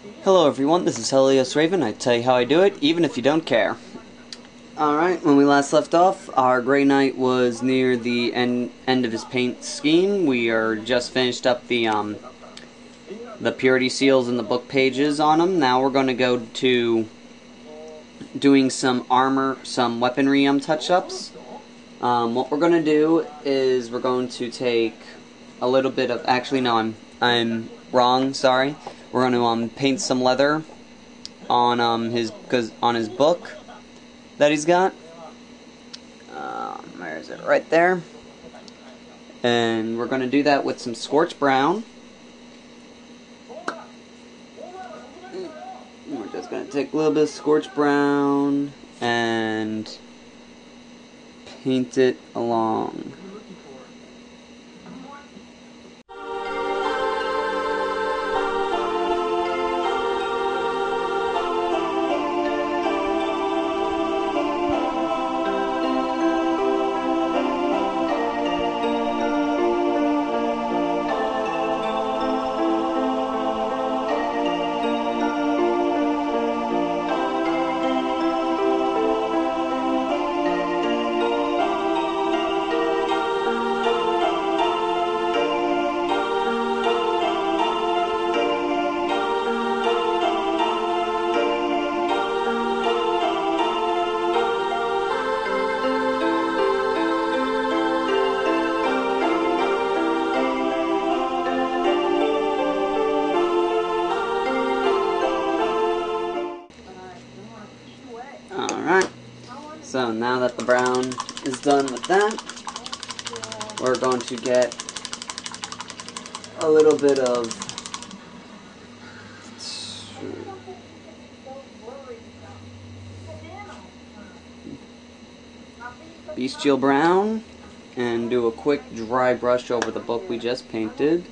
Hello everyone, this is Helios Raven. I tell you how I do it, even if you don't care. Alright, when we last left off, our Grey Knight was near the end of his paint scheme. We are just finished up the purity seals and the book pages on him. Now we're going to go to doing some armor, some weaponry touch-ups. What we're going to do is we're going to take a little bit of, actually no, I'm wrong, sorry. We're going to paint some leather on his book that he's got. Where is it? Right there. And we're going to do that with some Scorch Brown. We're just going to take a little bit of Scorch Brown and paint it along. Alright, so now that the brown is done with that, we're going to get a little bit of bestial brown and do a quick dry brush over the book we just painted.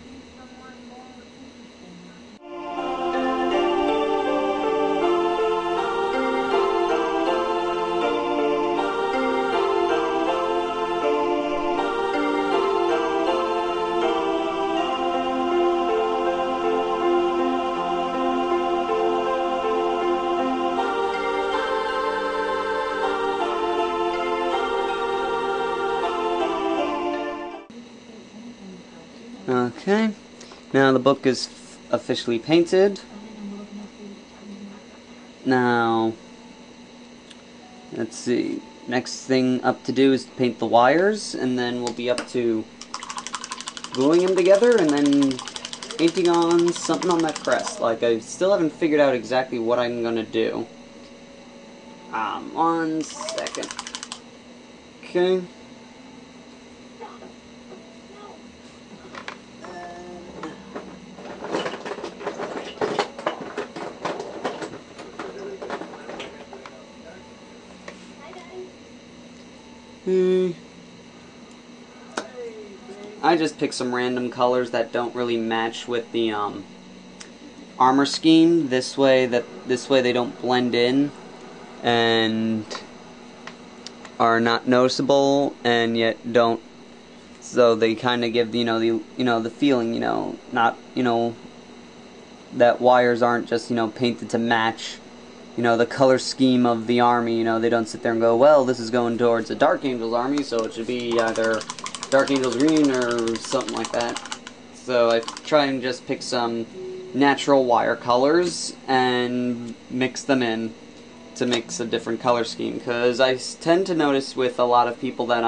Okay, now the book is officially painted. Now, let's see, next thing up to do is to paint the wires, and then we'll be up to gluing them together and then painting on something on that crest. Like, I still haven't figured out exactly what I'm gonna do. 1 second. Okay. I just picked some random colors that don't really match with the armor scheme. This way they don't blend in and are not noticeable, and yet don't. So they kind of give the feeling, not that wires aren't just painted to match the color scheme of the army. They don't sit there and go, well, this is going towards a Dark Angels army, so it should be either Dark Angels green or something like that. So I try and just pick some natural wire colors and mix them in to mix a different color scheme, because I tend to notice with a lot of people that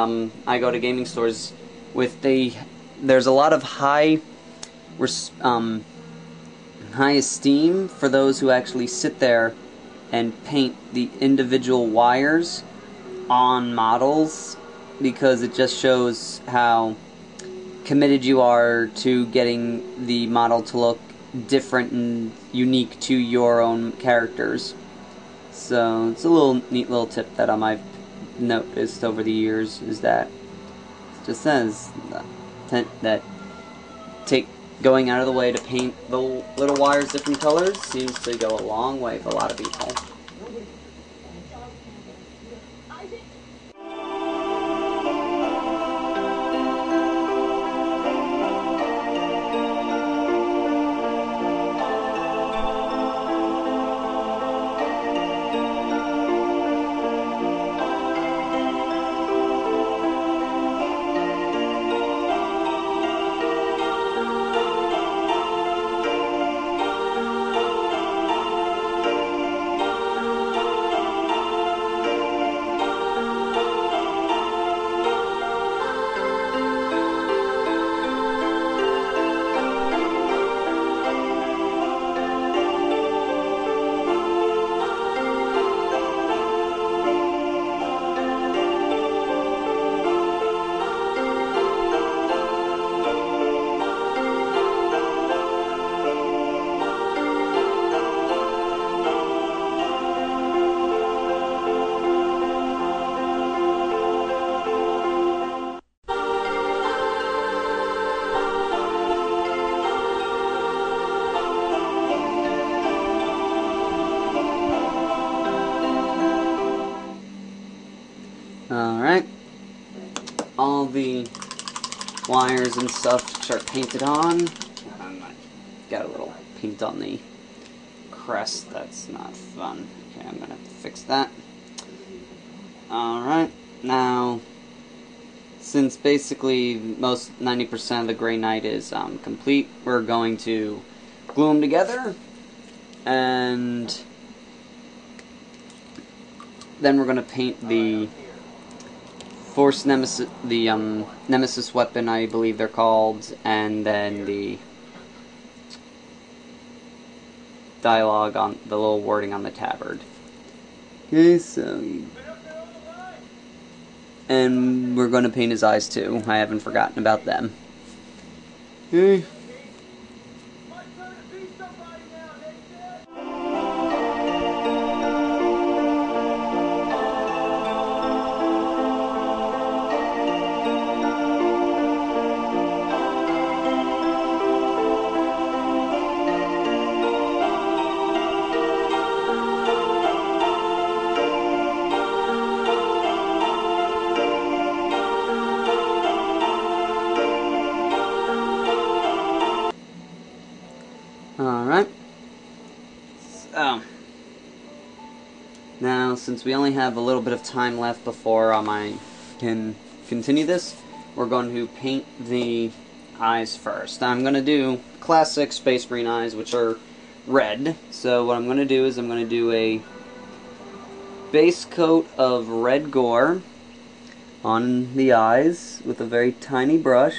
I go to gaming stores with, there's a lot of high esteem for those who actually sit there and paint the individual wires on models, because it just shows how committed you are to getting the model to look different and unique to your own characters. So it's a neat little tip that I've noticed over the years, is that it just says that going out of the way to paint the little wires different colors seems to go a long way for a lot of people. the wires and stuff which are painted on. Got a little paint on the crest. That's not fun. Okay, I'm gonna have to fix that. Alright, now, since basically most 90% of the Grey Knight is complete, we're going to glue them together, and then we're going to paint the Force Nemesis, the Nemesis weapon, I believe they're called, and then the dialogue on the little wording on the tabard. Okay, so, and we're going to paint his eyes too. I haven't forgotten about them. Okay. Alright, so, now since we only have a little bit of time left before I can continue this, we're going to paint the eyes first. I'm going to do classic Space Marine eyes, which are red. So what I'm going to do is I'm going to do a base coat of red gore on the eyes with a very tiny brush.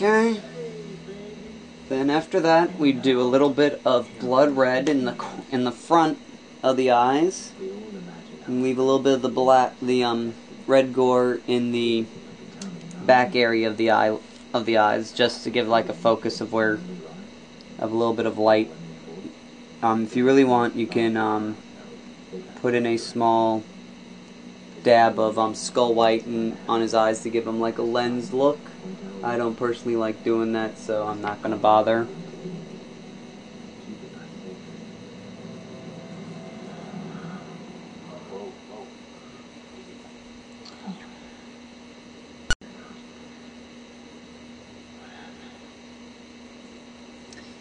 Okay. Then after that, we do a little bit of blood red in the front of the eyes, and leave a little bit of the red gore in the back area of the eyes, just to give like a focus of where of a little bit of light. If you really want, you can put in a small dab of skull white on his eyes to give him like a lens look. I don't personally like doing that, so I'm not going to bother.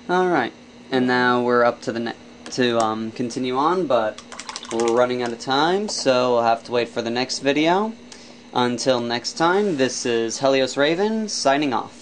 Alright, and now we're up to to continue on, but we're running out of time, so we'll have to wait for the next video. Until next time, this is Helios Raven, signing off.